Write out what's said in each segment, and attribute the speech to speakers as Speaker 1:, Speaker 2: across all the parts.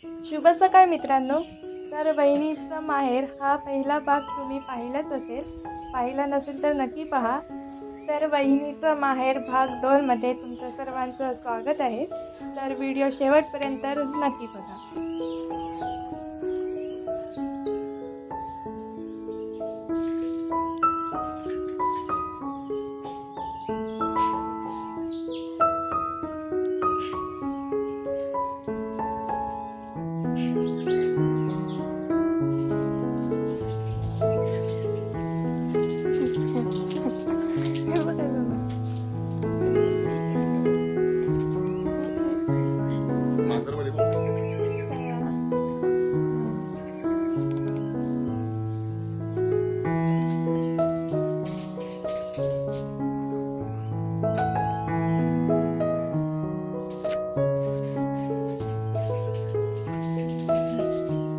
Speaker 1: शुभ सकाळ मित्रांनो. तर वहिनीचं माहेर हा पहिला भाग तुम्ही पाहिलाच असेल. पाहिला नसेल तर नक्की पहा. तर वहिनीचं माहेर भाग 2 मध्ये तुमचं सर्वांचं स्वागत आहे. तर व्हिडिओ शेवटपर्यंत नक्की बघा.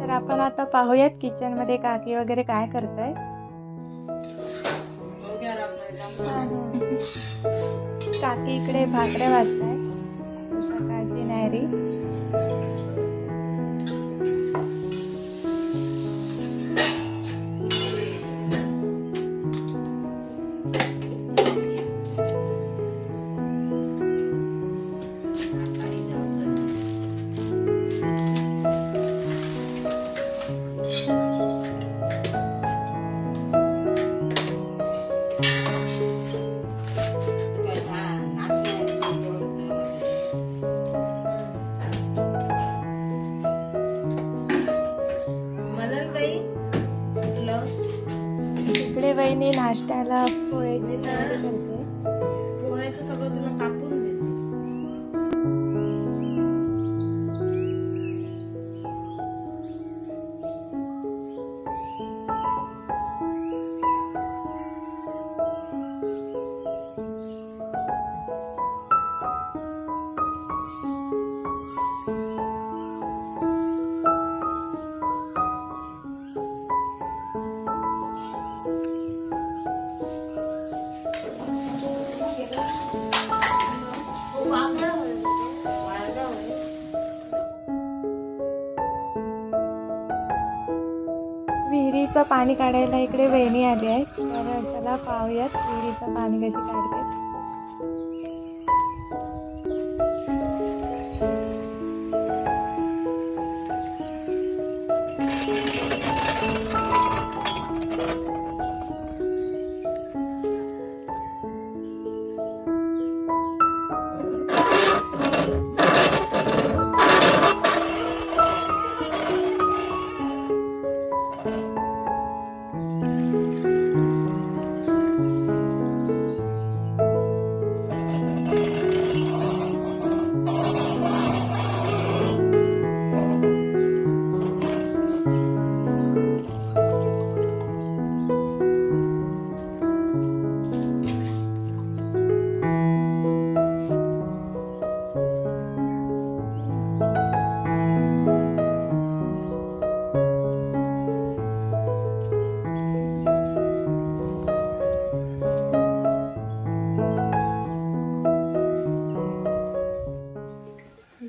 Speaker 1: तर आपण आता पाहूयात किचन मध्ये काकी वगैरे काय करताय. काकी इकडे भाकऱ्या वाजताय. सकाळची न्यारी. इकडे वहिनी नाश्त्याला पोळ्याची तयारी करते.
Speaker 2: पोह्याचं सगळं तुला कापून देते.
Speaker 1: विहिरीचं पाणी काढायला इकडे वहिनी आली आहे. तर चला पाहूयात विहिरीचं पाणी कशी काढते.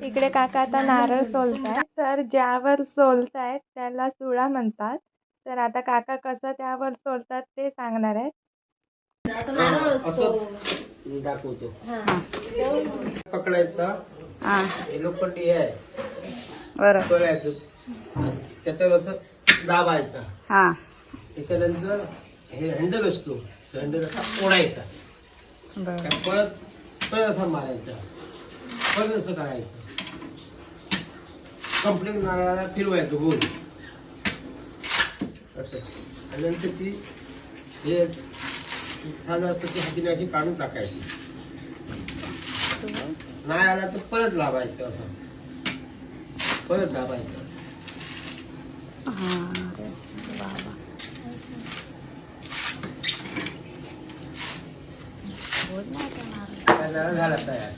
Speaker 1: इकडे काका आता नारळ सोलताय. तर ज्यावर सोलतायत त्याला सुळा म्हणतात. तर आता काका कसं त्यावर सोलतात ते सांगणार आहेत.
Speaker 3: दाखवतो. पकडायचा लोखंडी आहे
Speaker 2: बरं.
Speaker 3: करायचं त्याच्यावर असं दाबायचा. त्याच्यानंतर हे हँडल असतो, हँडल असा ओढायचा. परत परत असा मारायचा, परत असं करायचं. कंप्लीट नारळाला फिरवायचं गोल असं. आणि नंतर ती हे साधं असतं ती हातीने अशी काढून टाकायची. नाही आला तर परत लावायचं असं, परत दाबायचं. झाला तयार.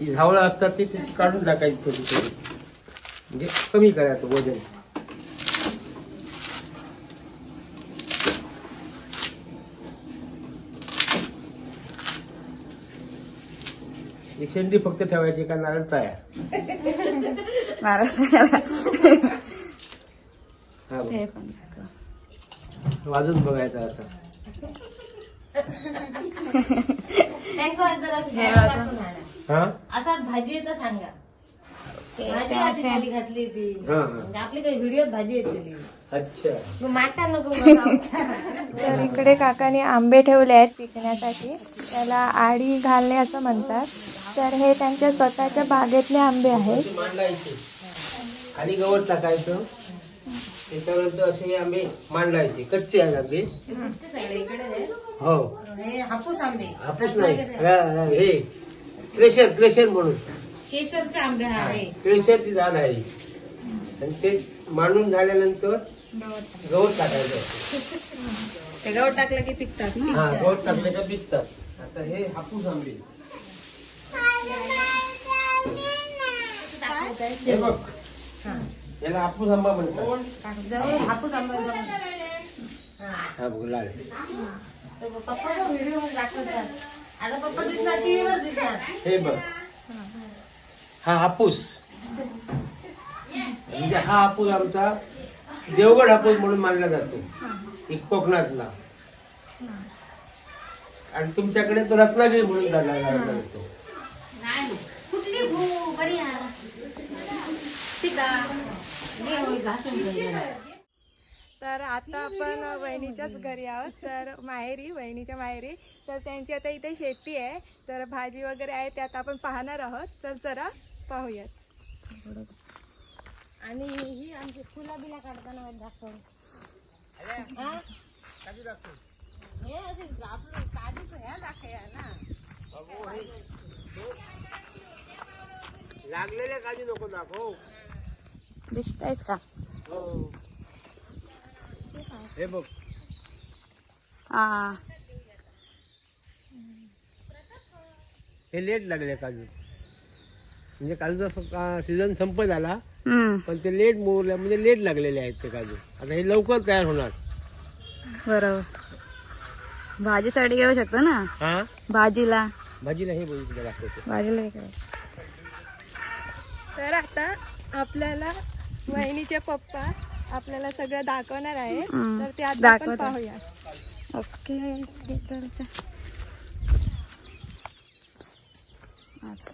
Speaker 3: ती झावळं असतात ती काढून टाकायची थोडी थोडी, म्हणजे कमी करायचं वजन. शेंडी फक्त ठेवायची का नारळ तयार. हा बघ.
Speaker 2: हे पण
Speaker 3: वाजून बघायचं असं. हा
Speaker 2: असाच भाजी येतं सांगा. भाजी अशी खाली घातली ती
Speaker 3: हा हा.
Speaker 2: म्हणजे आपली काही व्हिडिओत भाजी येतली.
Speaker 3: अच्छा.
Speaker 2: मग माटा नको बघा.
Speaker 1: तर इकडे काकाने आंबे ठेवले आहेत पिकण्यासाठी. त्याला आडी घालणे असं म्हणतात. तर हे त्यांच्या स्वतःच्या बागेतले आंबे आहेत.
Speaker 3: अशी मांडायची, खाली गवत टाकायचं, त्याच्यानंतर असे हे आंबे मांडायचे. कच्चे आहेत आंबे.
Speaker 2: इकडे
Speaker 3: हो.
Speaker 2: हे हापूस आंबे.
Speaker 3: हापूस नाही, हे क्रेशर म्हणून.
Speaker 2: केशरचे आंबे आहे.
Speaker 3: क्रेशरची झाड आहे आणि ते मांडून झाल्यानंतर गवत टाकायचं.
Speaker 2: ते गवत टाकलं की पिकतात.
Speaker 3: हा, गवत टाकले का पिकतात. आता हे हापूस आंबे. हे बघ, याला हापूस आंबा म्हणतात.
Speaker 2: हापूस आंबा.
Speaker 3: हा बघ, लाल.
Speaker 2: पप्पा व्हिडिओ मध्ये दाखवतात. आता पप्पा दिसणार टीव्हीवर दिसणार.
Speaker 3: हे बघ, हा हापूस म्हणजे हा हापूस आमचा देवगड हापूस म्हणून मानला जातो, एक कोकणातला. आणि तुमच्याकडे तो रत्नागिरी म्हणून जाणला जातो.
Speaker 2: नाही कुठली भू बरी आहे. ठीक आहे घासून
Speaker 1: तर आता आपण वहिनीच्याच घरी आहोत. तर माहेरी, वहिनीच्या माहेरी. तर त्यांची आता इथे शेती आहे. तर भाजी वगैरे आहे ते आता आपण पाहणार आहोत. तर जरा पाहूयात.
Speaker 2: आणि ही आमची फुला बिला काढताना दाखव. हे असे आपलं काजूचं ह्या दाखवूया ना.
Speaker 3: लागलेले काजू नको दाखव.
Speaker 2: दिसत आहेत का?
Speaker 3: हो. हे बघ,
Speaker 2: हा
Speaker 3: हे लेट लागले काजू. म्हणजे काजूचा सीझन संपत आला, पण ते लेट मोरले म्हणजे लेट लागलेले आहेत ते काजू. आता हे लवकर तयार होणार.
Speaker 2: बरोबर. भाजीसाठी घेऊ शकतो ना.
Speaker 3: हा,
Speaker 2: भाजीला
Speaker 3: भाजीला हे बघितलं दाखवतो.
Speaker 2: भाजीला हे करायचं.
Speaker 1: तर आता आपल्याला वहिनीचे पप्पा आपल्याला सगळं दाखवणार आहे. तर ते आता आपण पाहूया.
Speaker 2: ओके.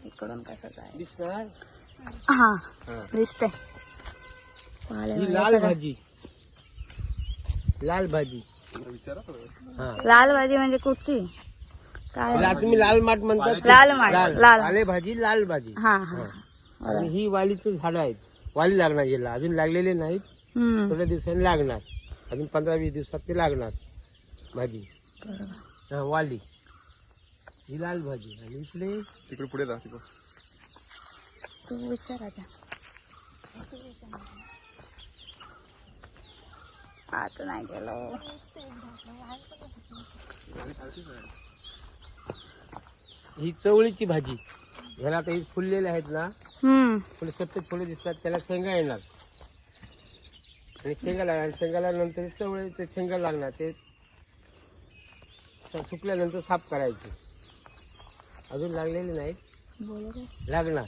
Speaker 2: इकडून कसं जाय
Speaker 3: दिसणार.
Speaker 2: हा
Speaker 3: हा.
Speaker 2: दिसते.
Speaker 3: ही लाल भाजी, लाल भाजी. हा,
Speaker 2: लाल भाजी म्हणजे कुठची? काय
Speaker 3: तुम्ही लाल माठ म्हणतात.
Speaker 2: लाल माठ. लाल.
Speaker 3: लाल भाजी, लाल भाजी.
Speaker 2: हा हा.
Speaker 3: आणि ही वालीची झाडं आहेत. वाली लागणार याला, अजून लागलेले नाहीत. थोड्या दिवसांनी लागणार. अजून 15-20 दिवसात ते लागणार भाजी. हा, वाली ही लाल भाजी. आणि इकडे
Speaker 4: तिकडे पुढे जा.
Speaker 2: तू विचारायचा. आता नाही गेलो.
Speaker 3: ही चवळीची भाजी. ह्याला आता ही फुललेले आहेत ना, फुले सतत फुले दिसतात, त्याला शेंगा येणार. आणि शेंगा लागणार. शेंगाला नंतर चवळे ते शेंगा लागणार. ते सुकल्यानंतर साफ करायचे. अजून लागलेले नाहीत, लागणार.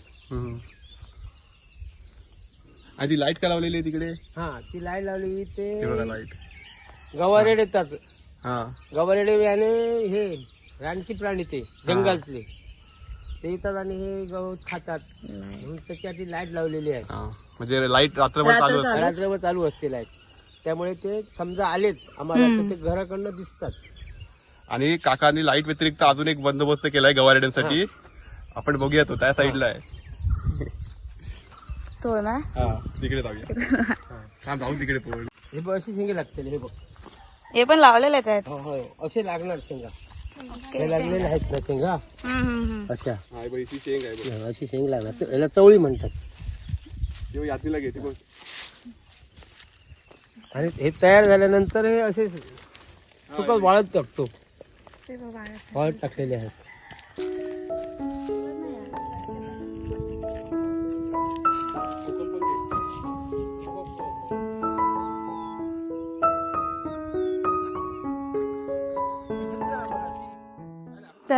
Speaker 4: आधी लाईट का लावलेली आहे तिकडे?
Speaker 3: हा, ती लाईट लावली.
Speaker 4: हे बघा
Speaker 3: ते
Speaker 4: लाईट.
Speaker 3: गवारेड येतात.
Speaker 4: हा,
Speaker 3: गवारेडे आणि हे रानटी प्राणी ते जंगलातले ते येतात आणि हे गवत खातात. म्हणून त्याच्यासाठी लाईट लावलेली आहे.
Speaker 4: हा. म्हणजे लाईट रात्रभर चालू असते.
Speaker 3: रात्रभर चालू असते लाईट. त्यामुळे ते समजा आलेत आम्हाला तर ते घराकडनं दिसतात.
Speaker 4: आणि काकांनी लाईट व्यतिरिक्त अजून एक बंदोबस्त केलाय गवारेड्यांसाठी. आपण बघूया तो त्या साईडला आहे.
Speaker 2: तो ना.
Speaker 4: हा, तिकडे जाऊया. हा, जाऊ तिकडे पोळ.
Speaker 3: हे बघ, अशी शेंगे लागतील. हे बघ,
Speaker 2: हे पण लावलेले आहेत.
Speaker 3: हो हो, असे लागणार शेंगा. हे लागलेले आहेत ना शेंगा अशा.
Speaker 4: हा, बघ, इथे शेंग आहे बघ.
Speaker 3: अशी शेंग लागणार. याला चवळी म्हणतात.
Speaker 4: तेव्हा यात्रेला घेते बघ.
Speaker 3: आणि हे तयार झाल्यानंतर हे असे सुकत वाळत टाकतो. वाळत टाकलेले आहेत.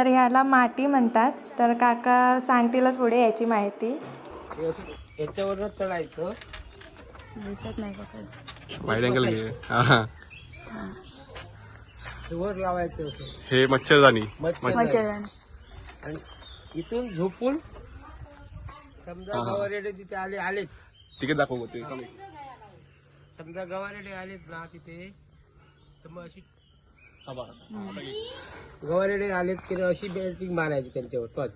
Speaker 1: तर ह्याला माटी म्हणतात. तर काका सांगतीलच पुढे याची माहिती.
Speaker 3: याच्यावरनं चढायचं.
Speaker 2: दिसत नाही का?
Speaker 4: वाईड अँगल घे. हा.
Speaker 3: वर लावायचं असं.
Speaker 4: हे मच्छरदाणी.
Speaker 2: मच्छरदाणी.
Speaker 3: आणि इथून झोपून समजा गवारेडे तिथे आलेत.
Speaker 4: तिकडे दाखव ते.
Speaker 3: समजा गवारेडे आलेत ना तिथे, तर मग अशी गवारेडे आलेत की अशी बेल्टिंग मारायची त्यांच्यावर टॉच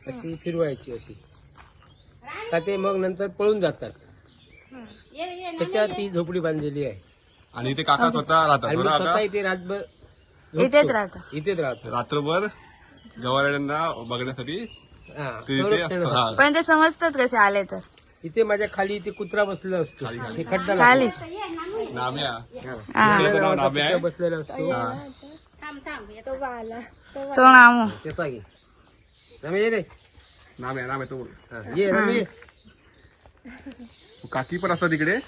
Speaker 3: अशी फिरवायची अशी, का ते मग नंतर पळून जातात. त्याच्यात ती झोपडी बांधलेली आहे.
Speaker 4: आणि इथे काका स्वतः राहतात
Speaker 3: आणि मी
Speaker 4: बरं
Speaker 3: स्वतः
Speaker 4: काका?
Speaker 3: इथे रातभर
Speaker 2: इथेच राहता.
Speaker 3: इथेच राहतो.
Speaker 4: रात्रभर गवारेड्यांना बघण्यासाठी
Speaker 3: हा,
Speaker 4: ते इथे
Speaker 3: संरक्षण
Speaker 4: असतं. हा.
Speaker 2: पण ते समजतात कसे आले तर.
Speaker 3: इथे माझ्या खाली इथे कुत्रा बसलेला असतो. हे खड्डा
Speaker 2: खाली.
Speaker 4: नाम्या.
Speaker 2: हा.
Speaker 4: त्याचं नाव नाम्या आहे.
Speaker 3: बसलेला असतो.
Speaker 2: तो नामू.
Speaker 3: त्याचा घे रमे, ये रे.
Speaker 4: नाम्या तो.
Speaker 3: हा, ये रमे.
Speaker 4: काकी पण असतात तिकडे.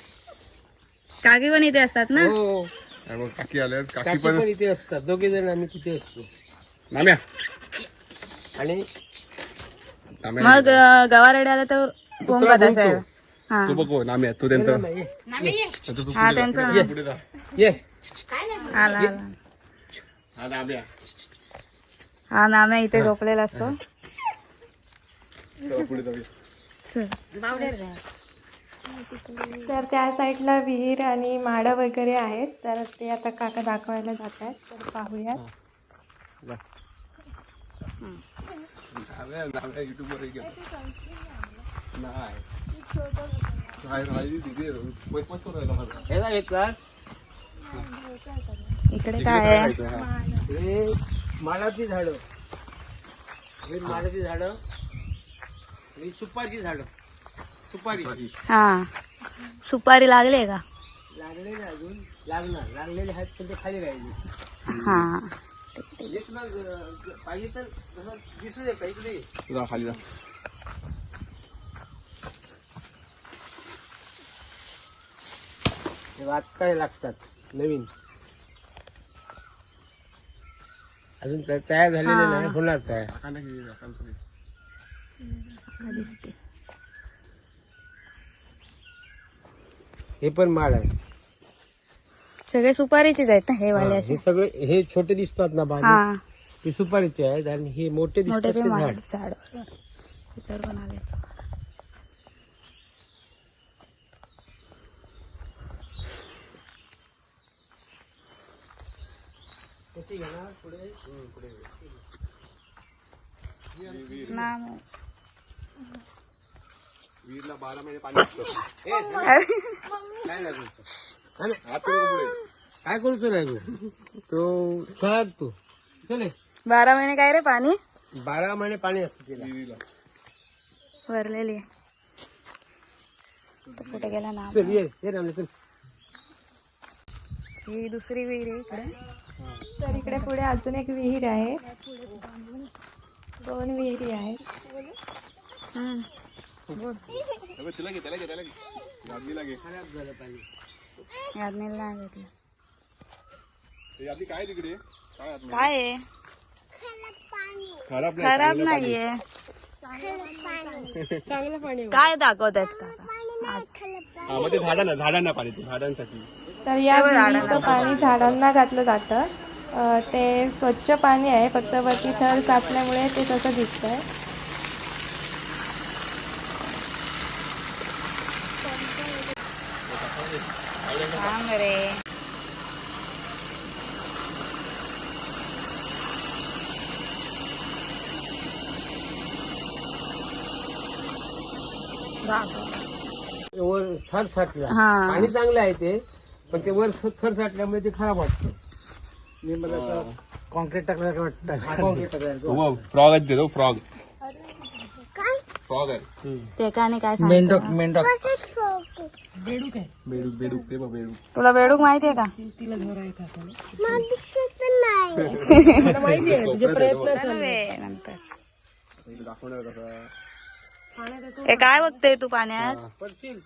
Speaker 2: काकी पण इथे असतात ना.
Speaker 3: हो,
Speaker 4: आणि मग काकी आल्या. काकी
Speaker 3: काकी
Speaker 4: पण
Speaker 3: पण इथे असतात. दोघे जण आम्ही तिथे असतो.
Speaker 4: नाम्या.
Speaker 3: आणि
Speaker 4: नाम्या.
Speaker 2: मग गवारेडे आला तर कोंबत असेल. हा
Speaker 4: तो बघ नाम्या तो त्यांचा.
Speaker 3: रमे, ये.
Speaker 2: हा त्यांचं
Speaker 4: पुढे जा.
Speaker 3: ये.
Speaker 2: आला आला.
Speaker 4: हा नाम्या.
Speaker 2: हा नाम्या इथे झोपलेला असतो.
Speaker 4: चला पुढे जाऊया.
Speaker 1: तर त्या साईडला विहीर आणि माडं वगैरे आहेत. तर ते आता काका दाखवायला जात आहेत. तर पाहूयात.
Speaker 4: नाम्या युट्यूबवर हे केलं. नाही. तिथे पैपच राहिला माझा.
Speaker 3: ह्याला घेतलास.
Speaker 2: इकडे काय आहे?
Speaker 3: हे माडाची झाडं. हे माडाची झाडं. ही सुपारीची झाडं. सुपारी
Speaker 2: हा. सुपारी लागले का?
Speaker 3: लागले ना अजून. लागलेले आहेत पण ते खाली राहिले.
Speaker 2: हा.
Speaker 3: म्हणजे तुला पाहिजे तर तसं दिसू दे का इकडे.
Speaker 4: जा खाली जा.
Speaker 3: हे वाचताय लागतात नवीन. अजून तयार झालेले नाही. होणार तयार.
Speaker 4: काकांना घे, काकांचं घे.
Speaker 3: हे पण माड आहे.
Speaker 2: सगळे सुपारीचेच आहेत ना हे वाले
Speaker 3: हा,
Speaker 2: असे.
Speaker 3: हे सगळे हे छोटे दिसतात ना बाजू,
Speaker 2: हा.
Speaker 3: ते सुपारीचे आहेत. आणि हे मोठे
Speaker 2: मोठे
Speaker 3: दिसतात
Speaker 2: ते
Speaker 3: ते झाड.
Speaker 2: झाड. इतर पण आले.
Speaker 3: त्याची घेणार पुढे.
Speaker 2: नामू.
Speaker 4: विहीरला 12 महिने पाणी असतं.
Speaker 3: काय लागेल
Speaker 4: हात करू का पुढे?
Speaker 3: काय करूच नाही तो खराब तू चले.
Speaker 2: 12 महिने काय रे पाणी
Speaker 3: 12 महिने पाणी असतं तिला.
Speaker 4: विहिरीला.
Speaker 2: भरलेली. कुठे गेला नाम.
Speaker 3: चल ये रामले चल.
Speaker 2: ही दुसरी विहीर आहे इकडे.
Speaker 1: तर इकडे पुढे अजून एक विहीर आहे. 2 विहिरी आहेत.
Speaker 4: अबे, तिला घे. यादवीला घे.
Speaker 3: खराब झालं पाणी.
Speaker 2: यादनीला नाही घेतलं.
Speaker 4: ते यादवी काय आहे तिकडे? काय आतमध्ये?
Speaker 2: काय आहे?
Speaker 4: खराब नाही,
Speaker 2: खराब
Speaker 4: चांगलं पाणी.
Speaker 2: नाहीये.
Speaker 1: चांगलं पाणी.
Speaker 2: काय दाखवतात काका?
Speaker 4: हा, मग ते झाडांना पाणी ते झाडांसाठी.
Speaker 1: तर या विहिरीचं पाणी झाडांना घातलं जातं. ते स्वच्छ पाणी आहे. फक्त वरती थर साचल्यामुळे ते तसं दिसतंय.
Speaker 2: सांग रे.
Speaker 3: वर थर साचला.
Speaker 2: हा.
Speaker 3: पाणी चांगलं आहे ते, पण ते वर थर साचल्यामुळे ते खराब वाटतं. मी मला कॉन्क्रीट टाकल्यासारखं वाटतं. कॉन्क्रीट टाकल्यासारखं.
Speaker 4: फ्रॉग आहे ते फ्रॉग. फ्रॉग आहे.
Speaker 2: ते काय काय सांगतो?
Speaker 3: मेंढक
Speaker 4: बेडूक ते बघ बेडूक.
Speaker 2: तुला बेडूक माहितीये का? नव्हे, नंतर
Speaker 4: दाखवणार कसं.
Speaker 2: हे काय बघते तू पाण्यात?
Speaker 3: पडशील.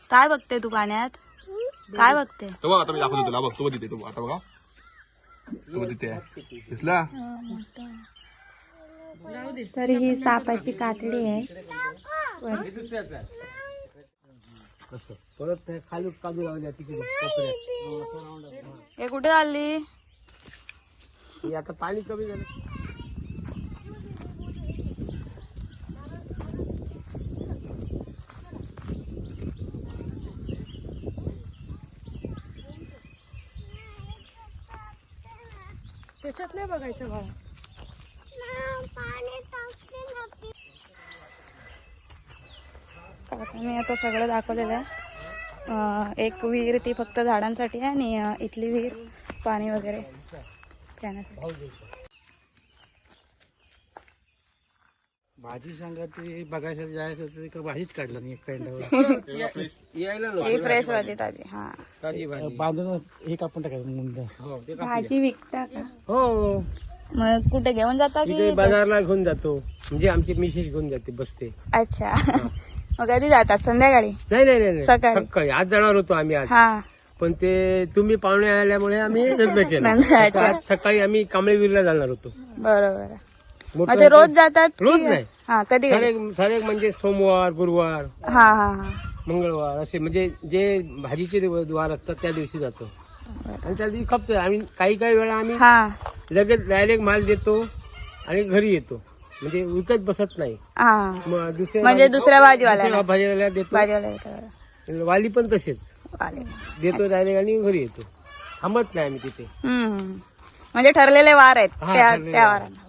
Speaker 2: काय बघते तू पाण्यात? काय बघते?
Speaker 4: तो बघ आता मी दाखवतो तुला. बघ तो तिथे तो आता बघा तो तिथे आहे. दिसला
Speaker 1: तर ही सापाची कातडी आहे. वर.
Speaker 3: हे दुसऱ्याचं आहे. असं परत ते खाली काजू लावल्या तिकडे कोपऱ्यात.
Speaker 5: हे कुठे आली?
Speaker 3: हे आता पाणी कमी झालं.
Speaker 5: त्याच्यात नाही बघायचं बाळा. मी आता सगळं दाखवलेलं आहे. एक विहीर ती फक्त झाडांसाठी आहे आणि इथली विहीर पाणी वगैरे पिण्यासाठी.
Speaker 3: भाजी सांगा ते बघायचं जायचं तर भाजीच काढलं नाही पेंडावर यायला
Speaker 5: ही फ्रेश भाजी ताजी. हा
Speaker 3: ताजी भाजी
Speaker 6: बांधून हे कापून टाकायचं.
Speaker 3: हो ते कापूया.
Speaker 1: भाजी विकता का?
Speaker 3: हो
Speaker 5: मग कुठे घेऊन जाता
Speaker 3: तिथे
Speaker 5: की?
Speaker 3: बाजारला घेऊन जातो म्हणजे आमची मिसेस घेऊन जाते बसते.
Speaker 5: अच्छा. मग कधी जातात? संध्याकाळी?
Speaker 3: नाही नाही नाही
Speaker 5: सकाळी.
Speaker 3: सकाळी आज जाणार होतो आम्ही आज
Speaker 5: हा.
Speaker 3: पण ते तुम्ही पाहुणे आल्यामुळे आम्ही रद्द केलं.
Speaker 5: अच्छा.
Speaker 3: आज सकाळी आम्ही कांबळेवीरला जाणार होतो.
Speaker 5: बरोबर.
Speaker 3: मोठं-
Speaker 5: म्हणजे रोज जातात की?
Speaker 3: रोज नाही.
Speaker 5: हा कधी कधी?
Speaker 3: ठराविक म्हणजे सोमवार गुरुवार
Speaker 5: हा हा हा.
Speaker 3: मंगळवार असे म्हणजे जे भाजीचे द्वार असतात त्या दिवशी जातो आणि त्या दिवशी खपतो. आम्ही काही काही वेळा आम्ही
Speaker 5: हा
Speaker 3: लगेच डायरेक्ट माल देतो आणि घरी येतो म्हणजे विकत बसत नाही.
Speaker 5: हा.
Speaker 3: मग
Speaker 5: म्हणजे दुसऱ्या भाजीवाल्याला
Speaker 3: भाजीवाल्याला देतो.
Speaker 5: भाजीवाला येतो.
Speaker 3: वाली पण तसेच
Speaker 5: आले.
Speaker 3: देतो डायरेक्ट आणि घरी येतो. थांबत नाही आम्ही तिथे.
Speaker 5: म्हणजे ठरलेले वार आहेत
Speaker 3: हा,
Speaker 5: त्या
Speaker 3: ठरलेले
Speaker 5: त्या
Speaker 3: वार.
Speaker 5: वारांना.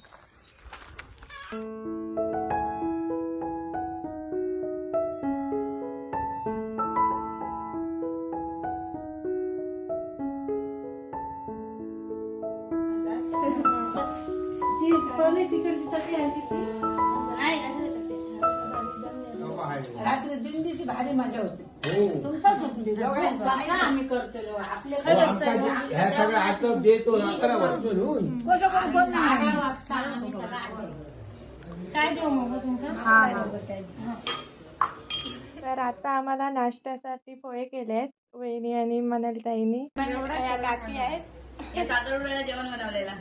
Speaker 3: ह्या सगळं आता देतो 11 वर्ष होऊन.
Speaker 1: तर आता आम्हाला नाश्त्यासाठी पोहे केलेत वहिनी आणि मनालीताईंनी. या काकी आहेत.
Speaker 2: साखरपुड्याला जेवण बनवलेला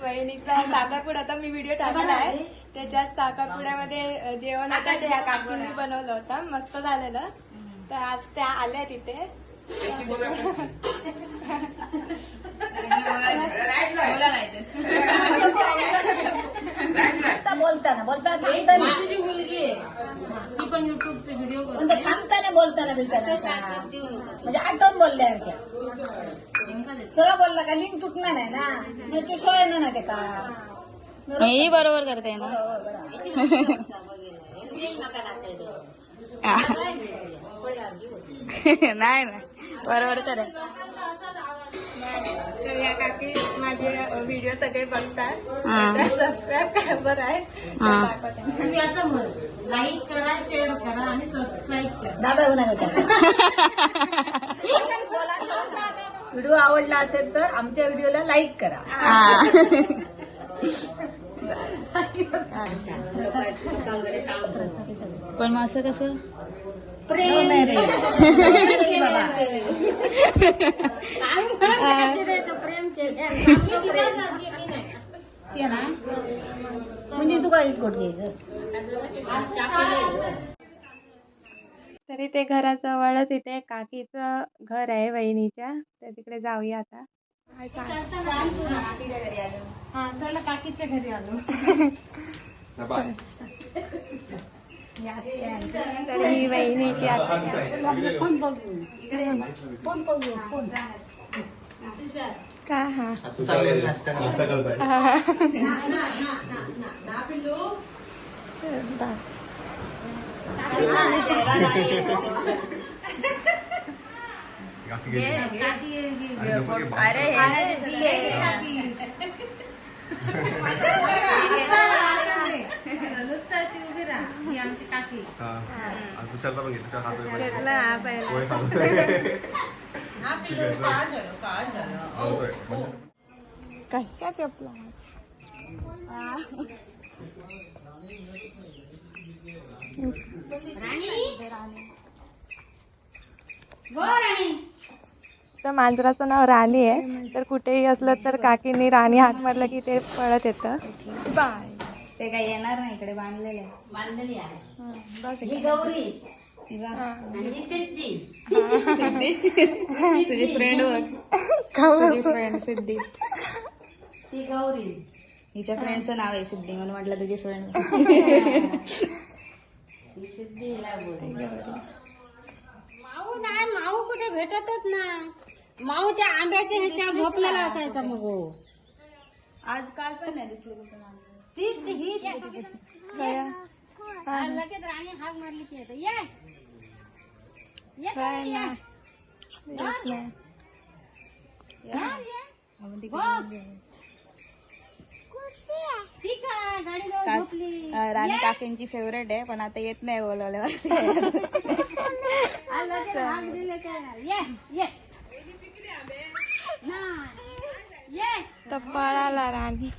Speaker 1: वहिनीचा साखरपुड्याचा मी व्हिडिओ टाकला आहे. त्याच्यात साखरपुड्यामध्ये जेवण होतं ते या काकींनी बनवलं होतं. मस्त झालेलं. तर आज त्या आल्या तिथे.
Speaker 2: माझी मुलगी आहे ती पण युट्यूबचे व्हिडिओ
Speaker 7: थांबताना बोलताना म्हणजे आठवण बोलल्यासारख्या सरळ बोलला का लिंक तुटणार नाही ना. नाही तू शो येणार नाही ते का.
Speaker 5: ही बरोबर करते ना. नाही नाही बरोबर तर आहे.
Speaker 1: तर या काकी माझे व्हिडिओ सगळे बघतात. सबस्क्राईब आहे.
Speaker 2: तुम्ही असं म्हण लाईक करा शेअर करा आणि सबस्क्राईब करा.
Speaker 7: दाबा येऊ नका. व्हिडिओ आवडला असेल तर आमच्या व्हिडिओला लाईक करा.
Speaker 5: पण मग असं कसं
Speaker 7: प्रेम आहे रे.
Speaker 2: प्रेम केलं
Speaker 7: म्हणजे तू काय कोट घ्यायचं.
Speaker 1: तरी ते घराजवळच इथे काकीचं घर आहे वहिनीच्या. तर तिकडे जाऊया आता.
Speaker 2: हा चला काकीच्या घरी आलो.
Speaker 1: तर ही वहिनीची आता का हा
Speaker 5: अरे
Speaker 2: नुसतं अशी उभी राहा ही आमची काकी.
Speaker 1: घेतला हा पहिला.
Speaker 2: हा पिलो काय झालं
Speaker 1: काय काय पेपला. तर मांजराचं नाव राणी आहे. तर कुठेही असलं तर काकींनी राणी हाक मारलं की ते पळत येतं. बाय.
Speaker 5: ते काय येणार नाही इकडे बांधलेले आहे.
Speaker 2: बांधलेली आहे.
Speaker 1: बघ
Speaker 2: ही गौरी
Speaker 5: जा.
Speaker 2: आणि ही सिद्धी.
Speaker 5: तुझी फ्रेंड बघ. तुझी फ्रेंड सिद्धी.
Speaker 2: ती गौरी.
Speaker 5: हिच्या फ्रेंडचं नाव आहे सिद्धी म्हणून म्हटलं तुझी फ्रेंड.
Speaker 2: ही सिद्धी हिला बोलते. माऊ नाही, माऊ कुठे भेटतच नाही. माऊ त्या आंब्याच्या ह्याच्या झोपलेला असायचा मग हो.
Speaker 5: आज काल पण नाही दिसली कुठे
Speaker 2: ती ही लगेच राणी हाक मारली की येते. ये ये
Speaker 1: काय ना
Speaker 2: ठीक आहे, गाडीवर झोपली.
Speaker 5: राणी काकींची फेवरेट आहे पण आता येत नाही बोलवल्यावर.
Speaker 2: लगेच हाक दिले काय नाही. ये ये नाही. ये
Speaker 1: तर पळाला राणी.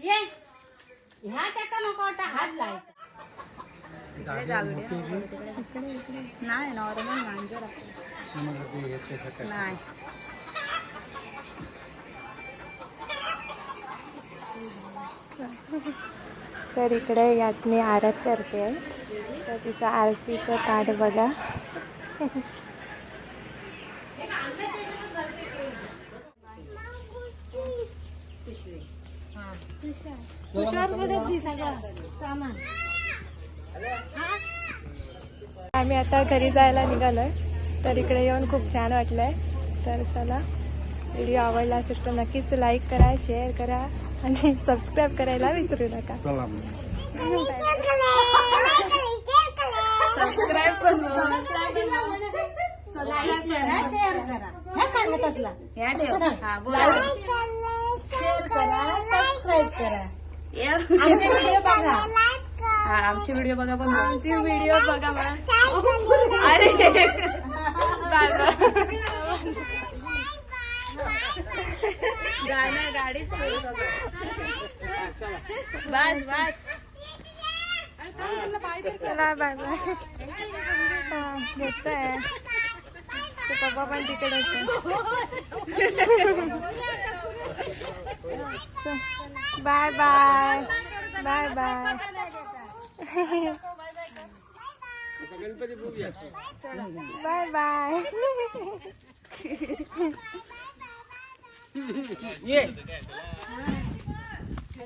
Speaker 2: ये ह्या त्याचा नको वाटता हात लावायचा.
Speaker 5: नाही नॉर्मल मांजर नाही.
Speaker 1: तर इकडे यातनी आरत करते. तर तिचं आरतीचं ताट बघा. आम्ही आता घरी जायला निघालोय. तर इकडे येऊन खूप छान वाटलंय. तर चला, व्हिडिओ आवडला असेल तर नक्कीच लाईक करा, शेअर करा आणि सबस्क्राईब करायला विसरू नका.
Speaker 5: सबस्क्राईब पण
Speaker 2: शेअर करा. ह्या काढ हातातला.
Speaker 5: या ठेव. हा बोला.
Speaker 2: शेअर करा, सबस्क्राईब करा.
Speaker 5: आमचे
Speaker 2: व्हिडिओ बघा.
Speaker 5: हा आमची व्हिडिओ बघा पण
Speaker 1: आमची व्हिडिओ बघा मला.
Speaker 5: अरे गाणं गाडीच बस बस.
Speaker 1: चला बाय बाय. घेतोय ते पप्पा पण तिकडे bye bye bye bye.
Speaker 3: Ganpati बघूया.
Speaker 1: Bye bye.
Speaker 3: ये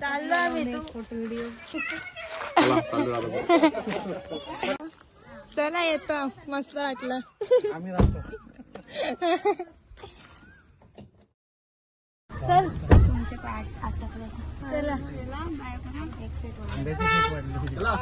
Speaker 1: चाललो आम्ही. चला येतो. मस्त वाटलं.
Speaker 6: आम्ही राहतो.
Speaker 1: चल
Speaker 5: तुमचे पाय आटकले.
Speaker 1: चला.
Speaker 6: आंब्याची शेत वाढली.
Speaker 5: चला.